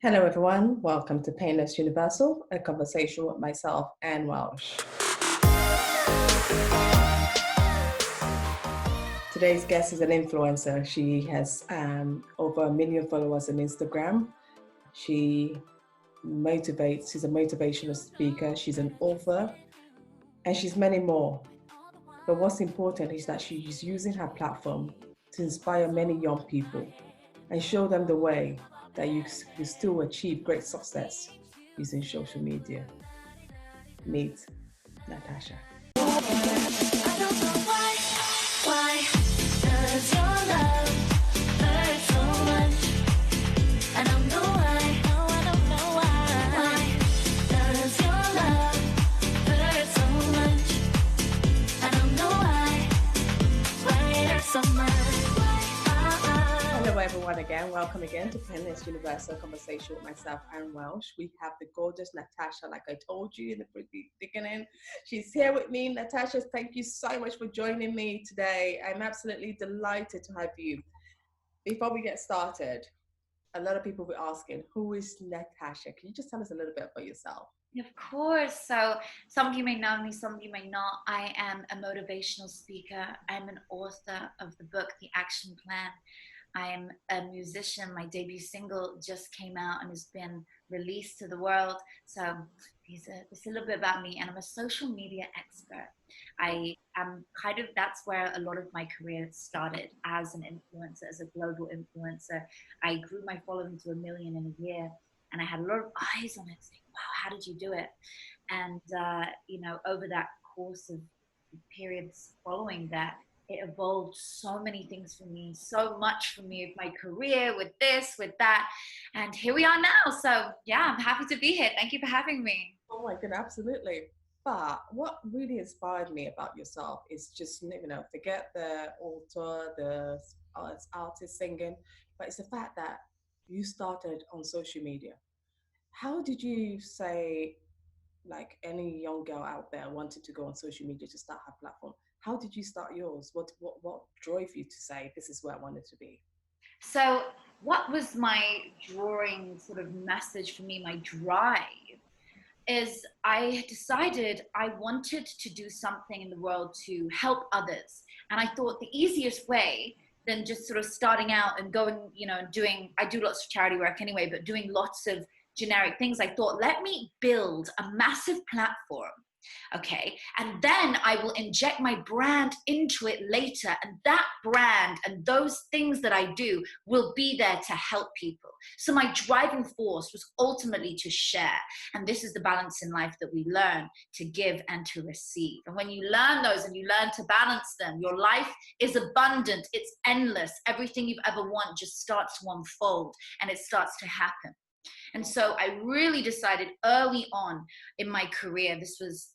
Hello, everyone. Welcome to Painless Universal, a conversation with myself and Welsh. Today's guest is an influencer. She has over 1 million followers on Instagram. She motivates, she's a motivational speaker, she's an author, and she's many more. But what's important is that she's using her platform to inspire many young people and show them the way that you can still achieve great success using social media. Meet Natasha. I don't know why does your love hurt so much? I don't know why, no, I don't know why does your love hurt so much? I don't know why it hurts so much. Hello everyone again, welcome again to Painless Universal Conversation with myself and Welsh. We have the gorgeous Natasha, like I told you in the beginning. She's here with me. Natasha, thank you so much for joining me today. I'm absolutely delighted to have you. Before we get started, a lot of people will be asking, who is Natasha? Can you just tell us a little bit about yourself? Of course. So some of you may know me, some of you may not. I am a motivational speaker. I'm an author of the book, The Action Plan. I am a musician. My debut single just came out and has been released to the world. So this is a little bit about me, and I'm a social media expert. I am that's where a lot of my career started, as an influencer, as a global influencer. I grew my following to 1 million in a year, and I had a lot of eyes on it, saying, wow, how did you do it? And, over that course of periods following that, it evolved so many things for me, so much for me with my career, with this, with that. And here we are now. So yeah, I'm happy to be here. Thank you for having me. Oh my God, absolutely. But what really inspired me about yourself is just, forget the author, the artist singing, but it's the fact that you started on social media. How did you say, like any young girl out there wanted to go on social media to start her platform? How did you start yours? What drove you to say this is where I wanted to be? So what was my drawing sort of message for me, my drive, is I decided I wanted to do something in the world to help others. And I thought the easiest way than just sort of starting out and going, I do lots of charity work anyway, but doing lots of generic things, I thought, let me build a massive platform. Okay. And then I will inject my brand into it later. And that brand and those things that I do will be there to help people. So my driving force was ultimately to share. And this is the balance in life that we learn, to give and to receive. And when you learn those and you learn to balance them, your life is abundant. It's endless. Everything you've ever wanted just starts to unfold and it starts to happen. And so I really decided early on in my career, this was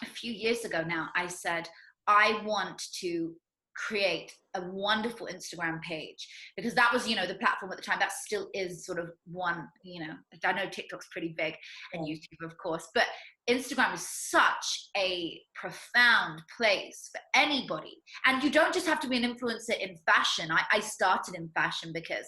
a few years ago now, I said, I want to create a wonderful Instagram page, because that was, the platform at the time. That still is sort of one, I know TikTok's pretty big and YouTube, of course, but Instagram is such a profound place for anybody. And you don't just have to be an influencer in fashion. I started in fashion because,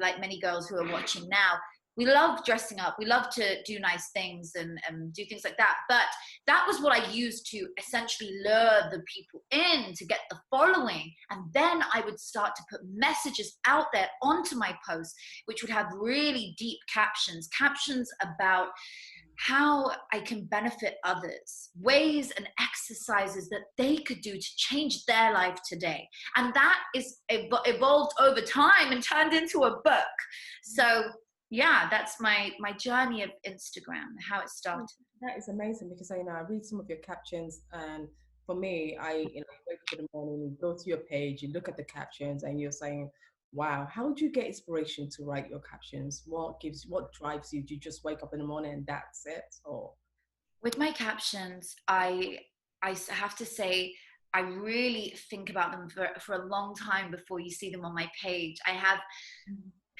like many girls who are watching now, we love dressing up. We love to do nice things and do things like that. But that was what I used to essentially lure the people in, to get the following. And then I would start to put messages out there onto my posts, which would have really deep captions about how I can benefit others, ways and exercises that they could do to change their life today. And that is evolved over time and turned into a book. So yeah, that's my journey of Instagram, how it started. That is amazing, because I read some of your captions, and for me, I wake up in the morning, you go to your page, you look at the captions, and you're saying, "Wow, how do you get inspiration to write your captions? What drives you? Do you just wake up in the morning and that's it?" Or with my captions, I have to say, I really think about them for a long time before you see them on my page. I have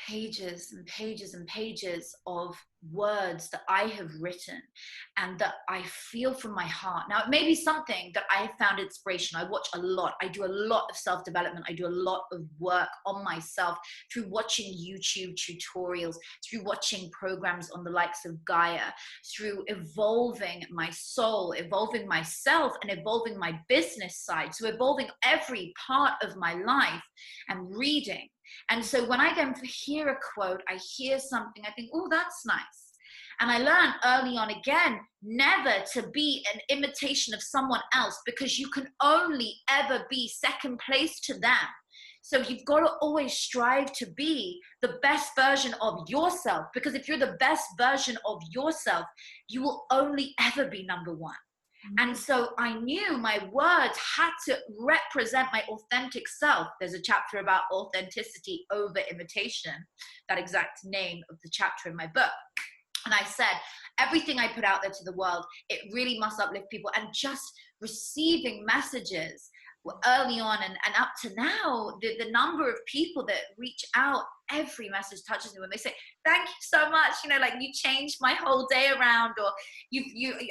pages and pages and pages of words that I have written and that I feel from my heart. Now, it may be something that I have found inspiration. I watch a lot. I do a lot of self-development. I do a lot of work on myself through watching YouTube tutorials, through watching programs on the likes of Gaia, through evolving my soul, evolving myself, and evolving my business side. So evolving every part of my life and reading. And so when I then hear a quote, I hear something, I think, oh, that's nice. And I learned early on again, never to be an imitation of someone else, because you can only ever be second place to them. So you've got to always strive to be the best version of yourself, because if you're the best version of yourself, you will only ever be number one. And so I knew my words had to represent my authentic self. There's a chapter about authenticity over imitation, that exact name of the chapter in my book. And I said, everything I put out there to the world, it really must uplift people. And just receiving messages early on and up to now, the number of people that reach out, every message touches me when they say, thank you so much, you know, like, you changed my whole day around, or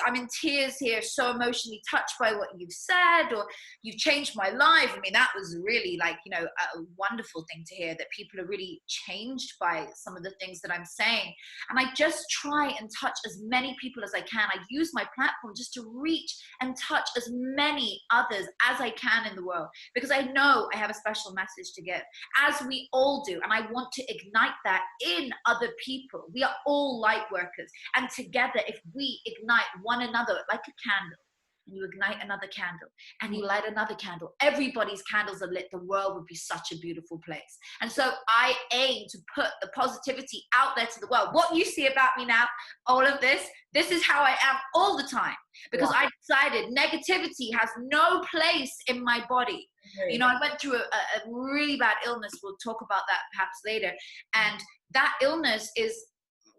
I'm in tears here, so emotionally touched by what you've said, or you've changed my life. I mean, that was really, like, you know, a wonderful thing to hear, that people are really changed by some of the things that I'm saying. And I just try and touch as many people as I can. I use my platform just to reach and touch as many others as I can in the world, because I know I have a special message to give, as we all do. And I want to ignite that in other people. We are all light workers, and together, if we ignite one another like a candle, and you ignite another candle, and you light another candle, everybody's candles are lit, the world would be such a beautiful place. And so I aim to put the positivity out there to the world. What you see about me now, all of this is how I am all the time, because I decided negativity has no place in my body. You know, I went through a really bad illness. We'll talk about that perhaps later. And that illness is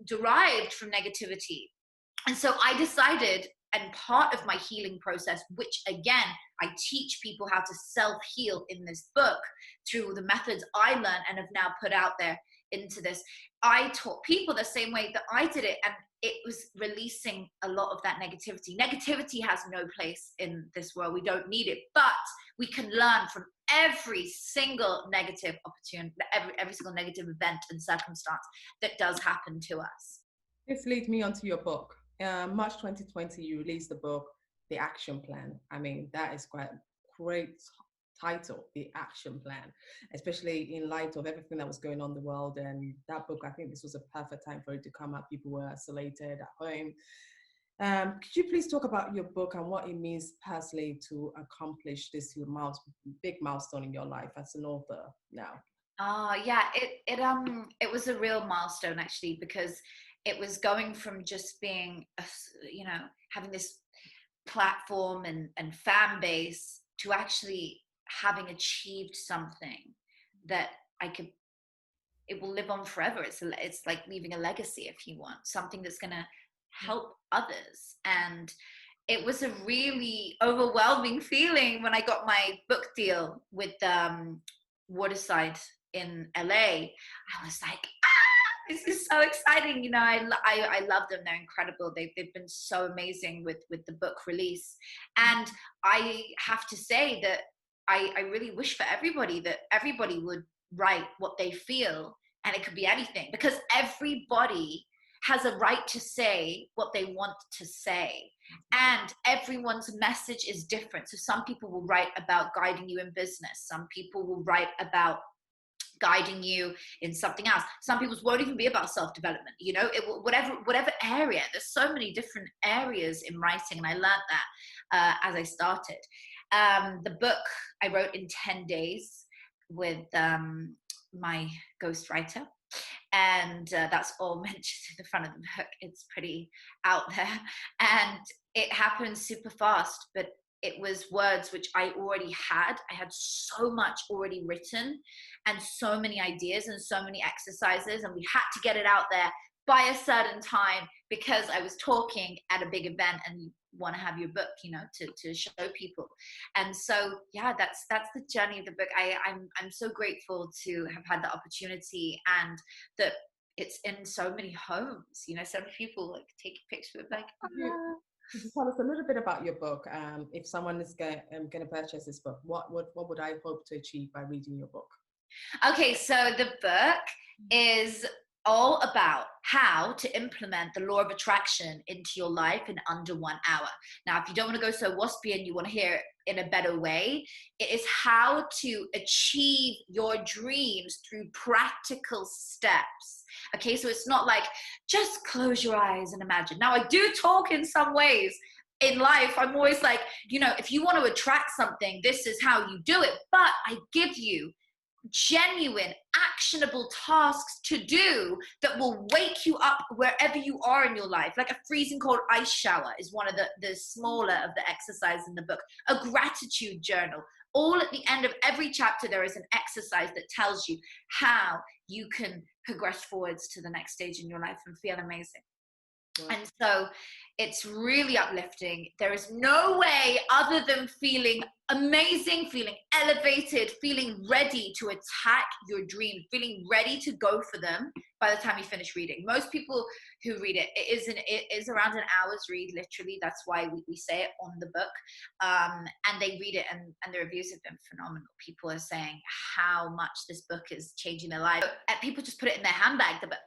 derived from negativity. And so I decided, and part of my healing process, which again, I teach people how to self-heal in this book through the methods I learned and have now put out there into this. I taught people the same way that I did it, and it was releasing a lot of that negativity. Negativity has no place in this world. We don't need it, but we can learn from every single negative opportunity, every single negative event and circumstance that does happen to us. This leads me onto your book. March 2020, you released the book, The Action Plan. I mean, that is quite a great title, The Action Plan, especially in light of everything that was going on in the world. And that book, I think this was a perfect time for it to come out. People were isolated at home. Could you please talk about your book and what it means personally to accomplish this big milestone in your life as an author now? Yeah, it was a real milestone, actually, because it was going from just being, you know, having this platform and fan base to actually having achieved something that it will live on forever. It's like leaving a legacy, if you want, something that's going to help others. And it was a really overwhelming feeling when I got my book deal with Waterside in LA. I was like, this is so exciting. You know, I love them. They're incredible. They've been so amazing with the book release. And I have to say that I really wish for everybody that everybody would write what they feel, and it could be anything, because everybody has a right to say what they want to say. And everyone's message is different. So some people will write about guiding you in business. Some people will write about guiding you in something else. Some people's won't even be about self-development, you know, whatever area. There's so many different areas in writing, and I learned that as I started. The book I wrote in 10 days with my ghostwriter, and that's all mentioned in the front of the book. It's pretty out there, and it happened super fast, but it was words which I already had. I had so much already written and so many ideas and so many exercises, and we had to get it out there by a certain time, because I was talking at a big event, and want to have your book, to show people. And so, yeah, that's the journey of the book. I'm so grateful to have had the opportunity, and that it's in so many homes. So many people like take pictures of like, Could you tell us a little bit about your book? If someone is going to purchase this book, what would I hope to achieve by reading your book? Okay, so the book is all about how to implement the law of attraction into your life in under 1 hour. Now, if you don't want to go so waspy and you want to hear it in a better way, it is how to achieve your dreams through practical steps. Okay, so it's not like just close your eyes and imagine. Now, I do talk in some ways. In life, I'm always like, if you want to attract something, this is how you do it. But I give you genuine, actionable tasks to do that will wake you up wherever you are in your life. Like a freezing cold ice shower is one of the smaller of the exercises in the book. A gratitude journal. All at the end of every chapter, there is an exercise that tells you how you can progress forwards to the next stage in your life and feel amazing. Wow. And so it's really uplifting. There is no way other than feeling amazing, feeling elevated, feeling ready to attack your dreams, feeling ready to go for them by the time you finish reading. Most people who read it, it is around an hour's read, literally. That's why we say it on the book. And they read it, and the reviews have been phenomenal. People are saying how much this book is changing their life. People just put it in their handbag, the book,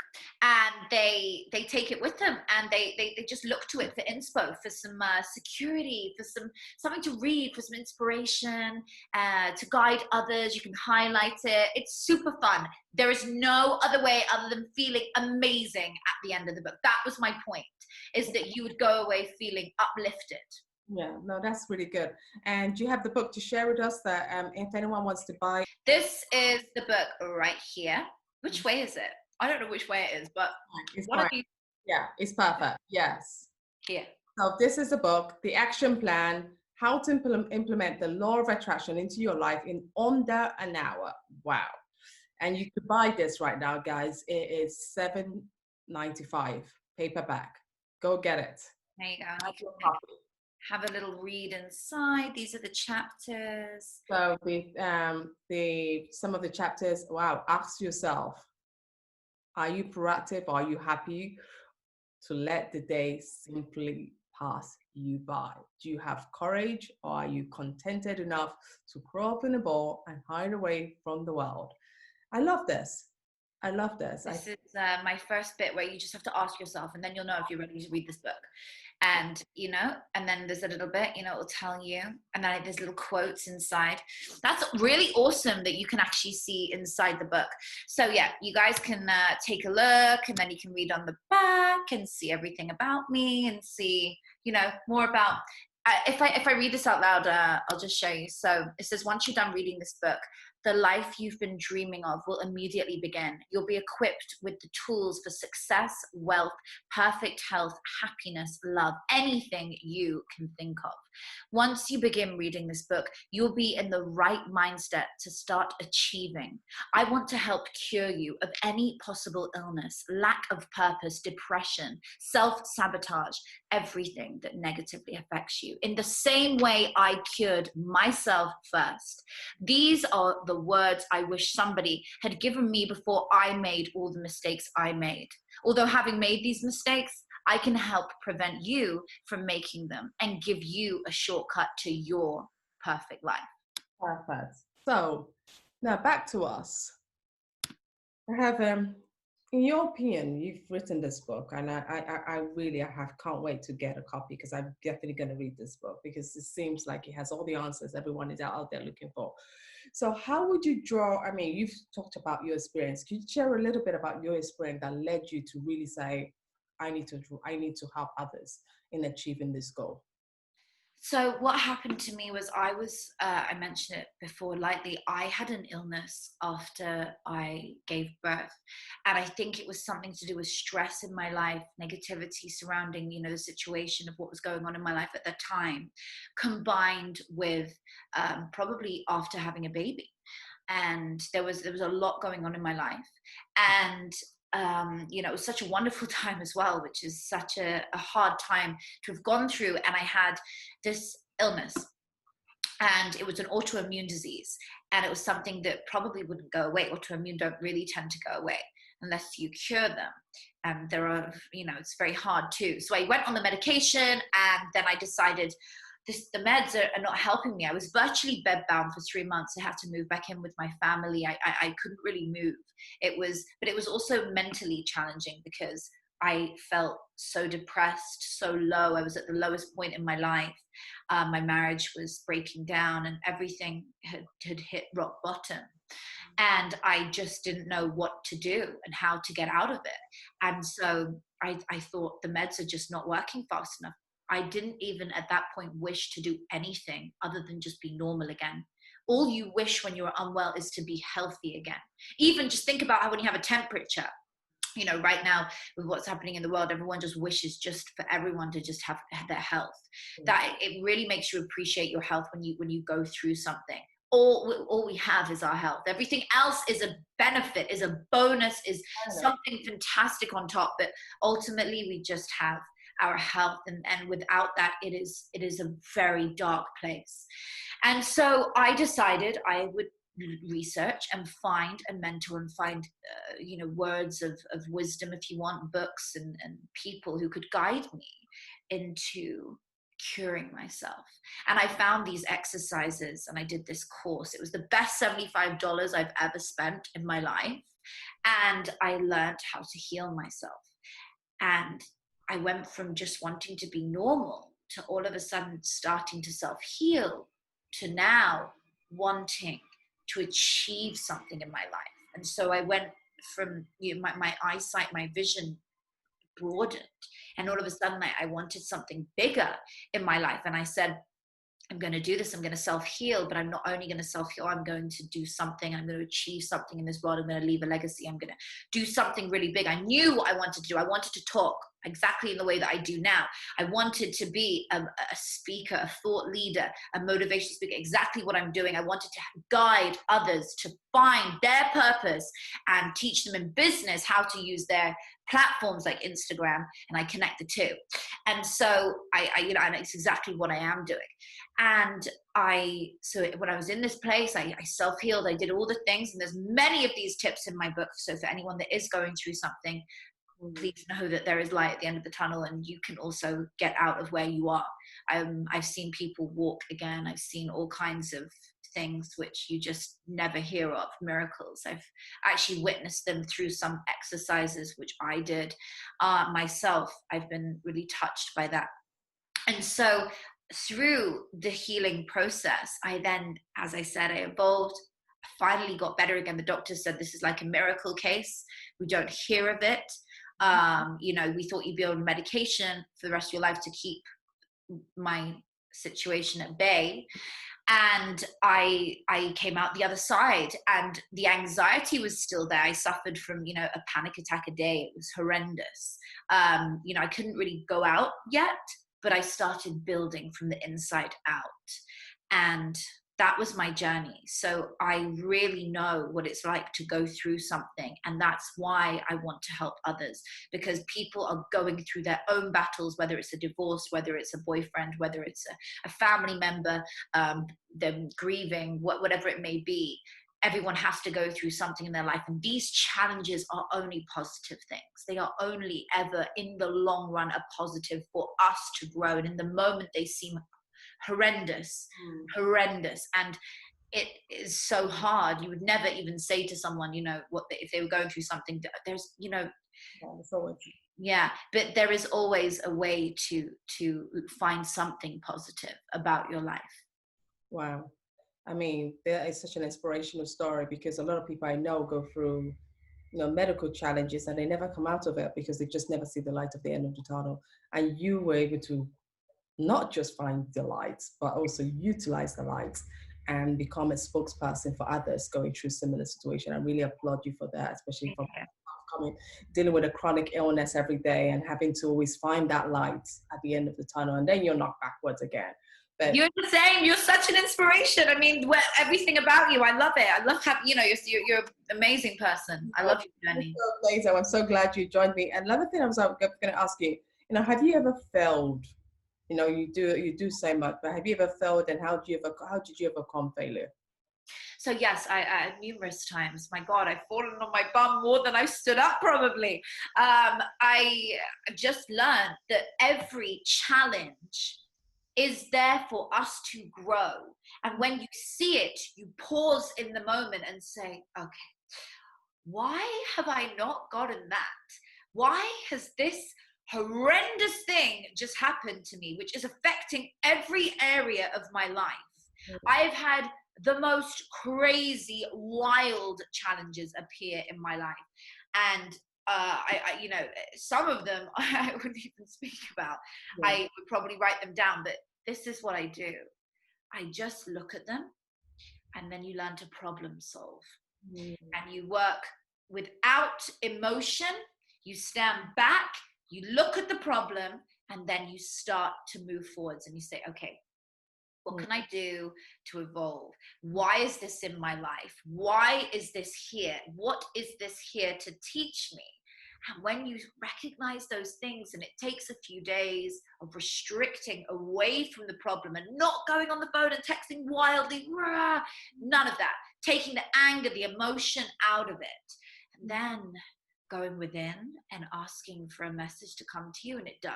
and they take it with them, and they just look to it for inspo, for some security, for something to read, for some inspiration, to guide others. You can highlight it. It's super fun. There is no other way other than feeling amazing at the end of the book. That was my point, is that you would go away feeling uplifted. Yeah, no, that's really good. And do you have the book to share with us that if anyone wants to buy? This is the book right here. Which way is it? I don't know which way it is, but it's what are these? Yeah, it's perfect. Yes. Here. So this is the book, The Action Plan, How to Implement the Law of Attraction into Your Life in under an hour. Wow. And you could buy this right now, guys. It is $7.95 paperback. Go get it. There you go. Have a little read inside. These are the chapters. So some of the chapters, wow, ask yourself, are you proactive? Are you happy to let the day simply pass you by? Do you have courage, or are you contented enough to crawl up in a ball and hide away from the world? I love this. I love this. This is my first bit where you just have to ask yourself, and then you'll know if you're ready to read this book. And, and then there's a little bit, it'll tell you, and then there's little quotes inside. That's really awesome that you can actually see inside the book. So yeah, you guys can take a look, and then you can read on the back and see everything about me and see, more about, if I read this out loud, I'll just show you. So it says, once you're done reading this book, the life you've been dreaming of will immediately begin. You'll be equipped with the tools for success, wealth, perfect health, happiness, love, anything you can think of. Once you begin reading this book, you'll be in the right mindset to start achieving. I want to help cure you of any possible illness, lack of purpose, depression, self-sabotage, everything that negatively affects you. In the same way I cured myself first. These are the words I wish somebody had given me before I made all the mistakes I made. Although having made these mistakes, I can help prevent you from making them and give you a shortcut to your perfect life. Perfect. So now back to us. I have, in your opinion, you've written this book, and I really can't wait to get a copy, because I'm definitely going to read this book, because it seems like it has all the answers everyone is out there looking for. So how would you draw, you've talked about your experience. Could you share a little bit about your experience that led you to really say, I need to help others in achieving this goal? So what happened to me was I mentioned it before lightly, I had an illness after I gave birth. And I think it was something to do with stress in my life, negativity surrounding, the situation of what was going on in my life at the time, combined with probably after having a baby. And there was a lot going on in my life. And it was such a wonderful time as well, which is such a hard time to have gone through. And I had this illness, and it was an autoimmune disease, and it was something that probably wouldn't go away. Autoimmune don't really tend to go away unless you cure them, and there are, it's very hard too. So I went on the medication, and then I decided the meds are not helping me. I was virtually bedbound for 3 months. I had to move back in with my family. I couldn't really move. But it was also mentally challenging because I felt so depressed, so low. I was at the lowest point in my life. My marriage was breaking down, and everything had hit rock bottom. And I just didn't know what to do and how to get out of it. And so I thought the meds are just not working fast enough. I didn't even at that point wish to do anything other than just be normal again. All you wish when you're unwell is to be healthy again. Even just think about how when you have a temperature, right now with what's happening in the world, everyone just wishes just for everyone to just have their health. That it really makes you appreciate your health when you go through something. All we have is our health. Everything else is a benefit, is a bonus, is something fantastic on top. But ultimately, we just have our health, and without that, it is a very dark place. And so I decided I would research and find a mentor, and find words of wisdom, if you want, books and people who could guide me into curing myself. And I found these exercises, and I did this course. It was the best $75 I've ever spent in my life, and I learned how to heal myself. And I went from just wanting to be normal to all of a sudden starting to self-heal, to now wanting to achieve something in my life. And so I went from my eyesight, my vision broadened, and all of a sudden I wanted something bigger in my life. And I said, I'm going to do this. I'm going to self-heal, but I'm not only going to self-heal, I'm going to do something. I'm going to achieve something in this world. I'm going to leave a legacy. I'm going to do something really big. I knew what I wanted to do. I wanted to talk exactly in the way that I do now. I wanted to be a speaker, a thought leader, a motivational speaker, exactly what I'm doing. I wanted to guide others to find their purpose and teach them in business how to use their platforms like Instagram, and I connect the two. And so and it's exactly what I am doing. And so when I was in this place, I self-healed, I did all the things, and there's many of these tips in my book. So for anyone that is going through something, please know that there is light at the end of the tunnel, and you can also get out of where you are. I've seen people walk again. I've seen all kinds of things which you just never hear of, miracles. I've actually witnessed them through some exercises which I did myself. I've been really touched by that. And so through the healing process, I then, as I said, I evolved. I finally got better again. The doctor said this is like a miracle case. We don't hear of it. We thought you'd be on medication for the rest of your life to keep my situation at bay. And I came out the other side, and the anxiety was still there. I suffered from, a panic attack a day. It was horrendous. I couldn't really go out yet, but I started building from the inside out. And that was my journey. So I really know what it's like to go through something. And that's why I want to help others, because people are going through their own battles, whether it's a divorce, whether it's a boyfriend, whether it's a family member, them grieving, whatever it may be. Everyone has to go through something in their life. And these challenges are only positive things. They are only ever, in the long run, a positive for us to grow. And in the moment, they seem horrendous. And it is so hard. You would never even say to someone, if they were going through something, there's, but there is always a way to find something positive about your life. Wow. I mean, that is such an inspirational story, because a lot of people I know go through, medical challenges, and they never come out of it because they just never see the light at the end of the tunnel. And you were able to not just find the lights, but also utilize the lights and become a spokesperson for others going through similar situation. I really applaud you for that, especially for dealing with a chronic illness every day and having to always find that light at the end of the tunnel, and then you're knocked backwards again. But you're the same. You're such an inspiration. I mean, everything about you, I love it. I love having, you're an amazing person. I love your journey. so amazing. I'm so glad you joined me. And another thing I was going to ask you, have you ever failed? You do so much, but have you ever failed, and how did you overcome failure? So yes, I numerous times. My God, I've fallen on my bum more than I've stood up probably. I just learned that every challenge is there for us to grow. And when you see it, you pause in the moment and say, okay, why have I not gotten that? Why has this horrendous thing just happened to me, which is affecting every area of my life? I've had the most crazy, wild challenges appear in my life. And some of them I wouldn't even speak about. Yeah. I would probably write them down, but this is what I do. I just look at them, and then you learn to problem solve. And you work without emotion. You stand back, you look at the problem, and then you start to move forwards, and you say, okay, what can I do to evolve? Why is this in my life? Why is this here? What is this here to teach me? And when you recognize those things, and it takes a few days of restricting away from the problem and not going on the phone and texting wildly, none of that, taking the anger, the emotion out of it, and then going within and asking for a message to come to you, and it does.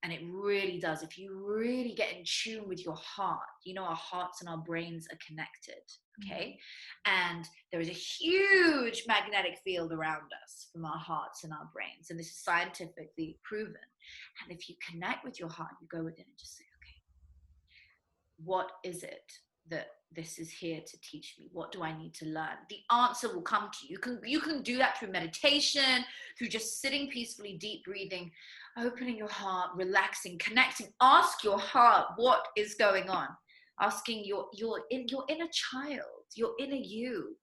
And it really does. If you really get in tune with your heart, our hearts and our brains are connected, okay? And there is a huge magnetic field around us from our hearts and our brains. And this is scientifically proven. And if you connect with your heart, you go within and just say, okay, what is it that this is here to teach me? What do I need to learn? The answer will come to you. You can do that through meditation, through just sitting peacefully, deep breathing, opening your heart, relaxing, connecting. Ask your heart what is going on. Asking your inner child, your inner you,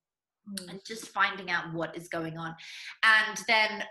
and just finding out what is going on. And then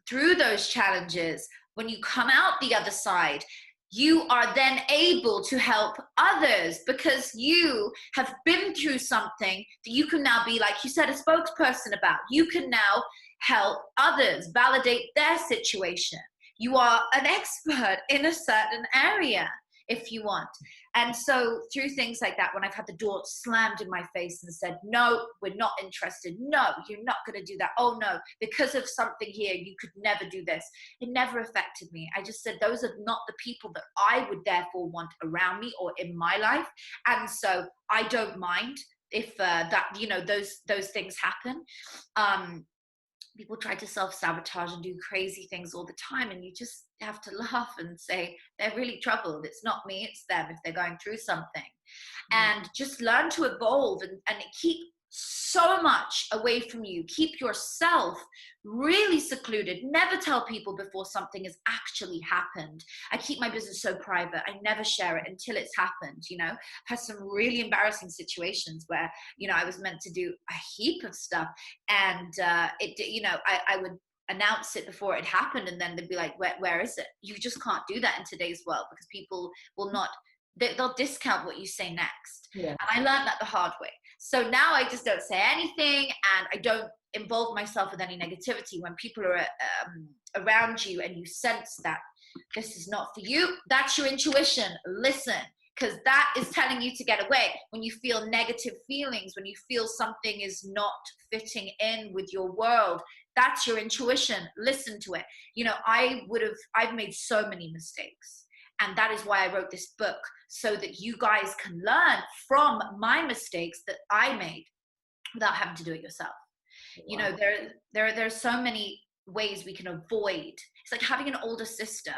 through those challenges, when you come out the other side, you are then able to help others, because you have been through something that you can now be, like you said, a spokesperson about. You can now help others, validate their situation. You are an expert in a certain area if you want. And so through things like that, when I've had the door slammed in my face and said, no, we're not interested. No, you're not going to do that. Oh no, because of something here, you could never do this. It never affected me. I just said, those are not the people that I would therefore want around me or in my life. And so I don't mind if those things happen. People try to self-sabotage and do crazy things all the time, and you just have to laugh and say, they're really troubled. It's not me, it's them, if they're going through something. And just learn to evolve and keep so much away from you. Keep yourself really secluded. Never tell people before something has actually happened. I keep my business so private. I never share it until it's happened. I've had some really embarrassing situations where, I was meant to do a heap of stuff, and I would announce it before it happened, and then they'd be like, where is it? You just can't do that in today's world, because people will not, they'll discount what you say next. Yeah. And I learned that the hard way. So now I just don't say anything, and I don't involve myself with any negativity. When people are around you and you sense that this is not for you, that's your intuition. Listen, because that is telling you to get away. When you feel negative feelings, when you feel something is not fitting in with your world, that's your intuition. Listen to it. I've made so many mistakes. And that is why I wrote this book, so that you guys can learn from my mistakes that I made without having to do it yourself. Wow. There are so many ways we can avoid. It's like having an older sister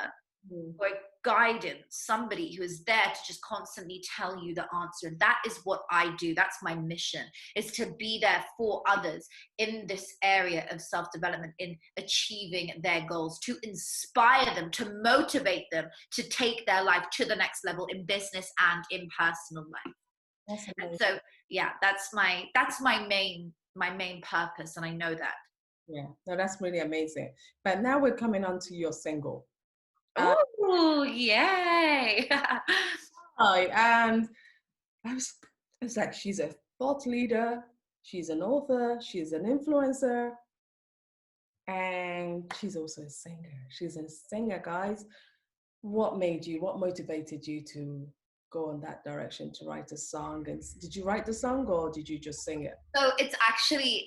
or guidance, somebody who is there to just constantly tell you the answer. That is what I do. That's my mission, is to be there for others in this area of self-development, in achieving their goals, to inspire them, to motivate them to take their life to the next level in business and in personal life. And so, yeah, that's my main purpose, and I know that. Yeah, no, that's really amazing. But now we're coming on to your single. Oh, yay! Hi, and I was like, she's a thought leader, she's an author, she's an influencer, and she's also a singer. She's a singer, guys. What motivated you to go in that direction to write a song? And did you write the song or did you just sing it? So it's actually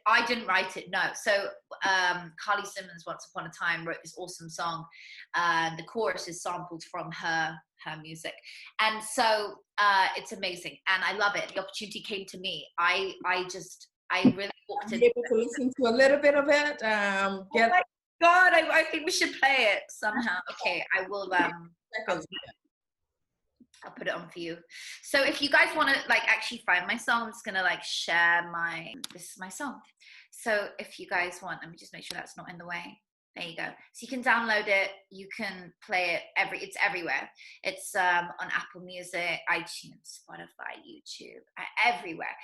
I didn't write it, no. So Carly Simmons once upon a time wrote this awesome song. The chorus is sampled from her music, and so it's amazing and I love it. The opportunity came to me. I really walked Are in. you able to listen to a little bit of it? Oh my God, I think we should play it somehow. Okay, I will Seconds. I'll put it on for you. So if you guys want to like actually find my song, I'm just gonna like share this is my song. So if you guys want, let me just make sure that's not in the way. There you go. So you can download it, you can play it it's everywhere. It's on Apple Music, iTunes, Spotify, YouTube, everywhere.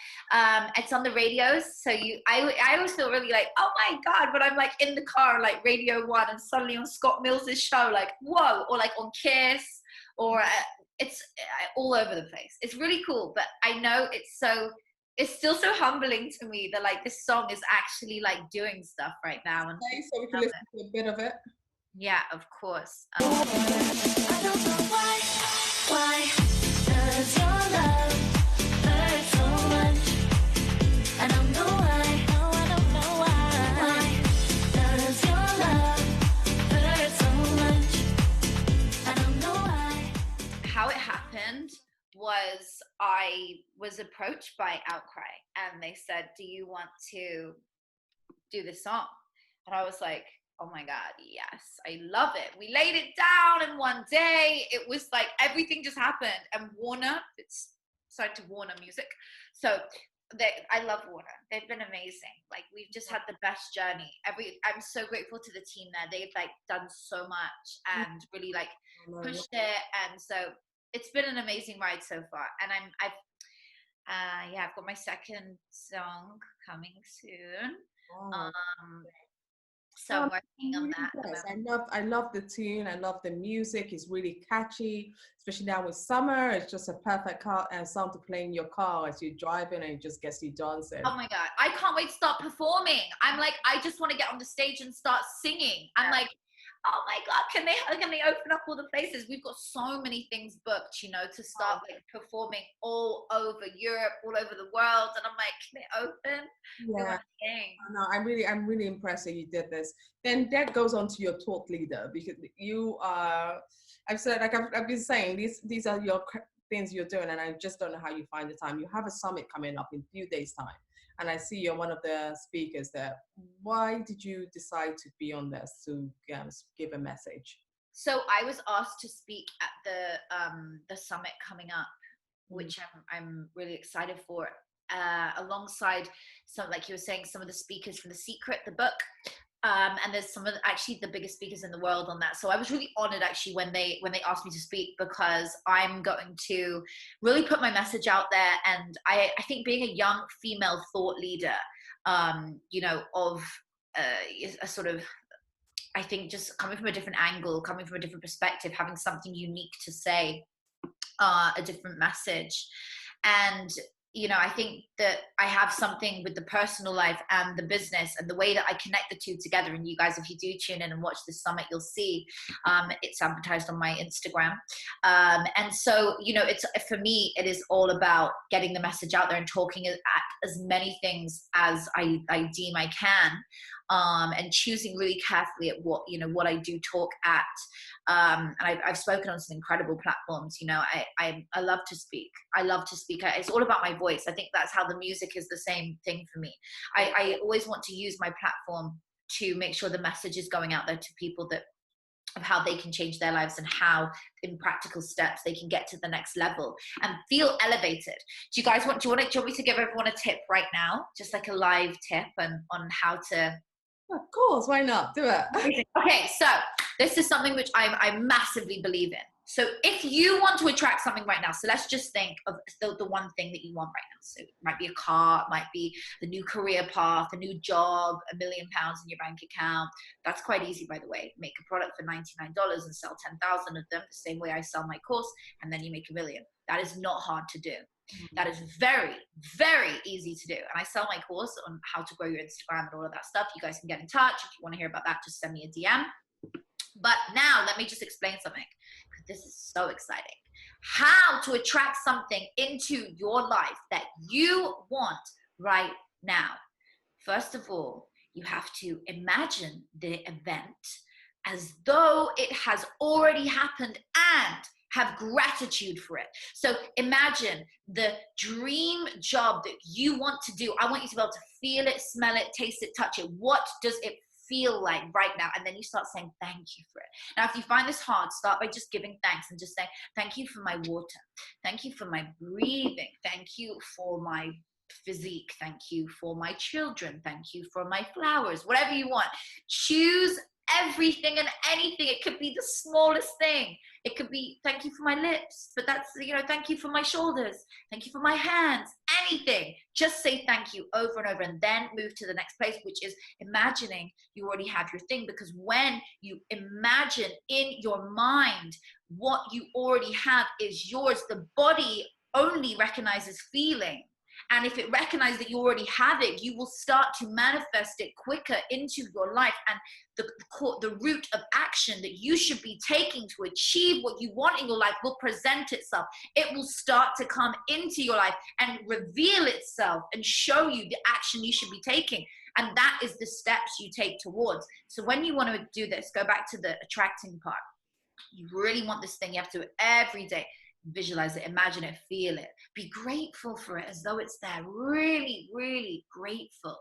It's on the radios. So I always feel really like, oh my God, when I'm like in the car, like Radio 1 and suddenly on Scott Mills's show, like, whoa, or like on Kiss, or it's all over the place. It's really cool, but I know it's still so humbling to me that like this song is actually like doing stuff right now. And Okay, so we can listen to a bit of it. yeah, of course. I don't know why does your love hurt so much? I don't know why. No, I don't know why. Why does your love hurt so much? I don't know why. How it happened was I was approached by Outcry and they said, do you want to do this song? And I was like, oh my God, yes, I love it. We laid it down in one day. It was like everything just happened. And Warner, it's signed to Warner Music. So I love Warner. They've been amazing. Like we've just had the best journey. I'm so grateful to the team there. They've like done so much and really like pushed it. And so it's been an amazing ride so far. And I've got my second song coming soon. Wow. So I'm working on that. Yes, I love the tune. I love the music. It's really catchy, especially now with summer. It's just a perfect song to play in your car as you're driving, and it just gets you dancing. Oh my God, I can't wait to start performing. I'm like, I just want to get on the stage and start singing. I'm like, oh my God, can they open up all the places? We've got so many things booked, to start like performing all over Europe, all over the world. And I'm like, can it open? Yeah. No, I'm really impressed that you did this. Then that goes on to your thought leader, because you are, I've been saying, these are your things you're doing, and I just don't know how you find the time. You have a summit coming up in a few days' time. And I see you're one of the speakers there. Why did you decide to be on this, to give a message? So I was asked to speak at the summit coming up, which I'm really excited for, alongside some, like you were saying, some of the speakers from The Secret, the book. And there's some of actually the biggest speakers in the world on that. So I was really honored actually when they asked me to speak, because I'm going to really put my message out there. And I think being a young female thought leader, of a sort of, I think just coming from a different angle, coming from a different perspective, having something unique to say, a different message. And I think that I have something with the personal life and the business, and the way that I connect the two together. And you guys, if you do tune in and watch this summit, you'll see it's advertised on my Instagram. And so, it's, for me, it is all about getting the message out there and talking at as many things as I deem I can. And choosing really carefully at what I do talk at. And I've spoken on some incredible platforms. I love to speak. I love to speak. It's all about my voice. I think that's how the music is the same thing for me. I always want to use my platform to make sure the message is going out there to people of how they can change their lives, and how in practical steps they can get to the next level and feel elevated. Do you want me to give everyone a tip right now? Just like a live tip on how to. Of course, why not? Do it. Okay, so this is something which I massively believe in. So if you want to attract something right now, so let's just think of the one thing that you want right now. So it might be a car, it might be the new career path, a new job, £1 million in your bank account. That's quite easy, by the way. Make a product for $99 and sell 10,000 of them, the same way I sell my course, and then you make $1 million. That is not hard to do. That is very, very easy to do. And I sell my course on how to grow your Instagram and all of that stuff. You guys can get in touch. If you want to hear about that, just send me a DM. But now let me just explain something, because this is so exciting. How to attract something into your life that you want right now. First of all, you have to imagine the event as though it has already happened and have gratitude for it. So imagine the dream job that you want to do. I want you to be able to feel it, smell it, taste it, touch it. What does it feel like right now? And then you start saying thank you for it. Now, if you find this hard, start by just giving thanks and just saying, thank you for my water. Thank you for my breathing. Thank you for my physique. Thank you for my children. Thank you for my flowers. Whatever you want. Choose everything and anything. It could be the smallest thing. It could be thank you for my lips, but that's, thank you for my shoulders. Thank you for my hands. Anything. Just say thank you over and over, and then move to the next place, which is imagining you already have your thing. Because when you imagine in your mind what you already have is yours, the body only recognizes feeling. And if it recognizes that you already have it, you will start to manifest it quicker into your life. And the route of action that you should be taking to achieve what you want in your life will present itself. It will start to come into your life and reveal itself and show you the action you should be taking. And that is the steps you take towards. So when you want to do this, go back to the attracting part. You really want this thing, you have to do it every day. Visualize it, imagine it, feel it. Be grateful for it as though it's there. Really, really grateful.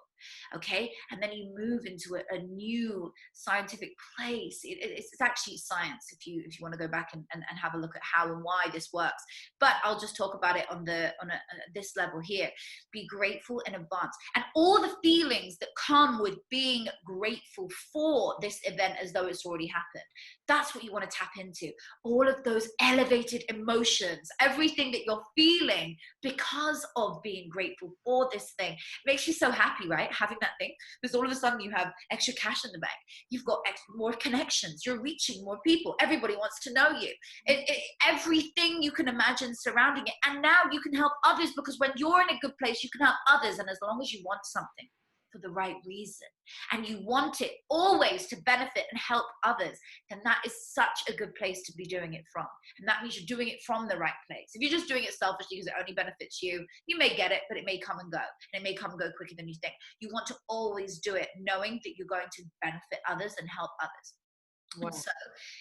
Okay, and then you move into a new scientific place. It's actually science if you want to go back and have a look at how and why this works. But I'll just talk about it on this level here. Be grateful in advance, and all the feelings that come with being grateful for this event as though it's already happened. That's what you want to tap into. All of those elevated emotions, everything that you're feeling because of being grateful for this thing, makes you so happy, right? Having that thing, because all of a sudden you have extra cash in the bank, you've got more connections, you're reaching more people, everybody wants to know you, everything you can imagine surrounding it. And now you can help others, because when you're in a good place, you can help others. And as long as you want something for the right reason, and you want it always to benefit and help others, then that is such a good place to be doing it from. And that means you're doing it from the right place. If you're just doing it selfishly because it only benefits you, you may get it, but it may come and go. And it may come and go quicker than you think. You want to always do it knowing that you're going to benefit others and help others. Wow. And so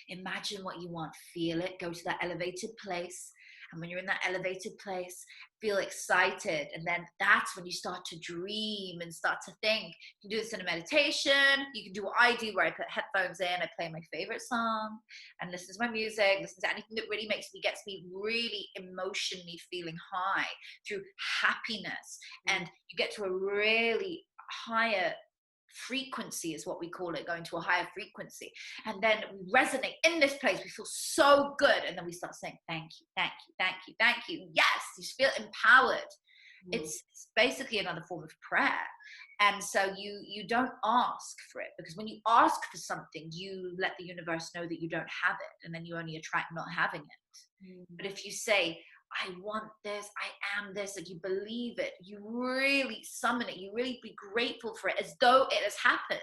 imagine what you want, feel it, go to that elevated place. And when you're in that elevated place, feel excited. And then that's when you start to dream and start to think. You can do this in a meditation. You can do what I do, where I put headphones in, I play my favorite song and listen to my music, listen to anything that really gets me really emotionally feeling high through happiness. And you get to a really higher frequency is what we call it, going to a higher frequency. And then we resonate in this place. We feel so good. And then we start saying, thank you, thank you, thank you, thank you. Yes, you feel empowered. It's basically another form of prayer. And so you don't ask for it, because when you ask for something, you let the universe know that you don't have it. And then you only attract not having it. But if you say, I want this, I am this, like you believe it, you really summon it, you really be grateful for it as though it has happened,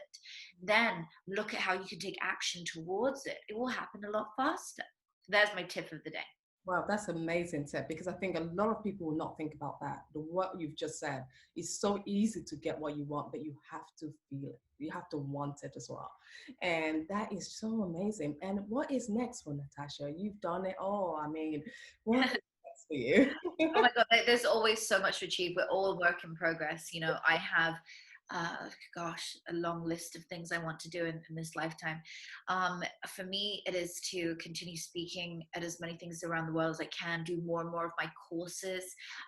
then look at how you can take action towards it. It will happen a lot faster. So there's my tip of the day. Wow, that's an amazing tip, because I think a lot of people will not think about that. What you've just said is so easy to get what you want, but you have to feel it. You have to want it as well. And that is so amazing. And what is next for Natasha? You've done it all. I mean, what is next for you? Oh my God, there's always so much to achieve. We're all work in progress. I have gosh, a long list of things I want to do in this lifetime. For me, it is to continue speaking at as many things around the world as I can, do more and more of my courses.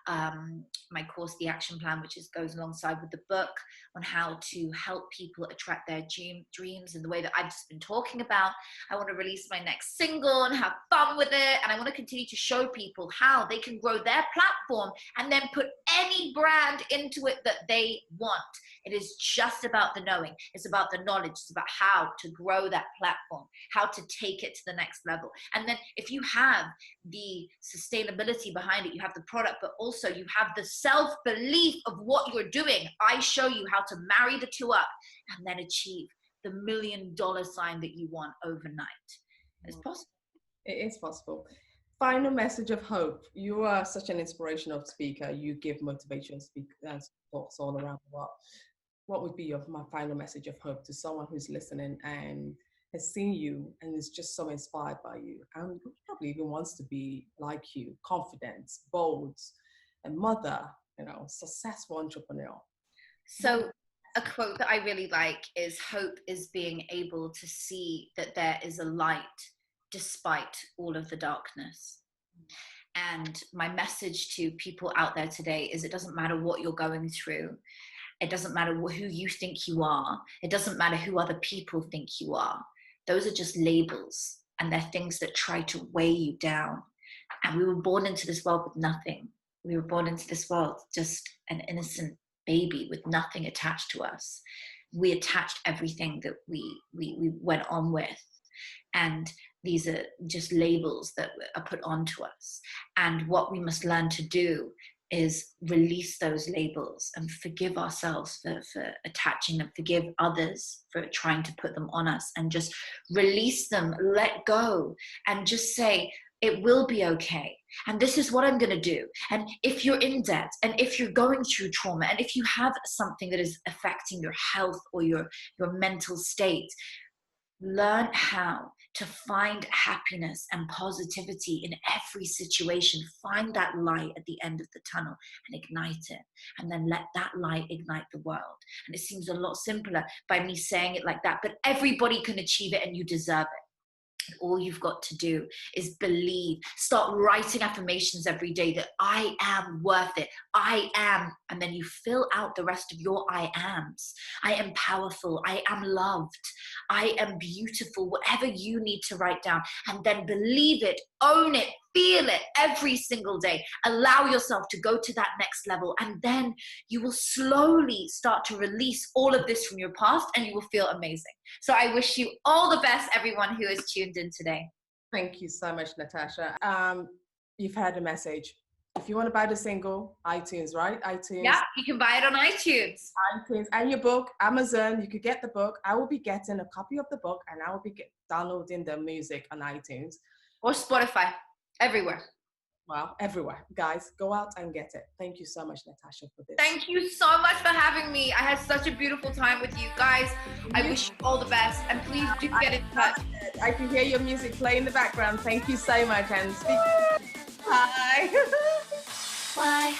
My course, The Action Plan, which goes alongside with the book on how to help people attract their dreams in the way that I've just been talking about. I want to release my next single and have fun with it. And I want to continue to show people how they can grow their platform and then put any brand into it that they want. It is just about the knowing. It's about the knowledge. It's about how to grow that platform, how to take it to the next level. And then if you have the sustainability behind it, you have the product, but also you have the self-belief of what you're doing, I show you how to marry the two up and then achieve the $1 million sign that you want overnight. It's possible. It is possible. Final message of hope. You are such an inspirational speaker. You give motivational talks all around the world. What would be my final message of hope to someone who's listening and has seen you and is just so inspired by you and probably even wants to be like you, confident, bold, a mother, successful entrepreneur? So a quote that I really like is, hope is being able to see that there is a light despite all of the darkness. And my message to people out there today is, it doesn't matter what you're going through. It doesn't matter who you think you are. It doesn't matter who other people think you are. Those are just labels, and they're things that try to weigh you down. And we were born into this world with nothing. We were born into this world just an innocent baby with nothing attached to us. We attached everything that we went on with. And these are just labels that are put onto us. And what we must learn to do is release those labels and forgive ourselves for attaching them, forgive others for trying to put them on us, and just release them, let go, and just say, it will be okay. And this is what I'm going to do. And if you're in debt, and if you're going through trauma, and if you have something that is affecting your health or your mental state, learn how to find happiness and positivity in every situation. Find that light at the end of the tunnel and ignite it. And then let that light ignite the world. And it seems a lot simpler by me saying it like that, but everybody can achieve it, and you deserve it. All you've got to do is believe. Start writing affirmations every day that I am worth it. I am. And then you fill out the rest of your I ams. I am powerful. I am loved. I am beautiful. Whatever you need to write down. And then believe it. Own it. Feel it every single day. Allow yourself to go to that next level. And then you will slowly start to release all of this from your past, and you will feel amazing. So I wish you all the best, everyone who is tuned in today. Thank you so much, Natasha. You've heard the message. If you want to buy the single, iTunes, right? iTunes. Yeah, you can buy it on iTunes. iTunes, and your book, Amazon. You could get the book. I will be getting a copy of the book, and I will be downloading the music on iTunes. Or Spotify. Everywhere. Well, everywhere. Guys, go out and get it. Thank you so much, Natasha, for this. Thank you so much for having me. I had such a beautiful time with you guys. I wish you all the best, and please do get in touch. I can hear your music play in the background. Thank you so much, and speak. Bye. Why?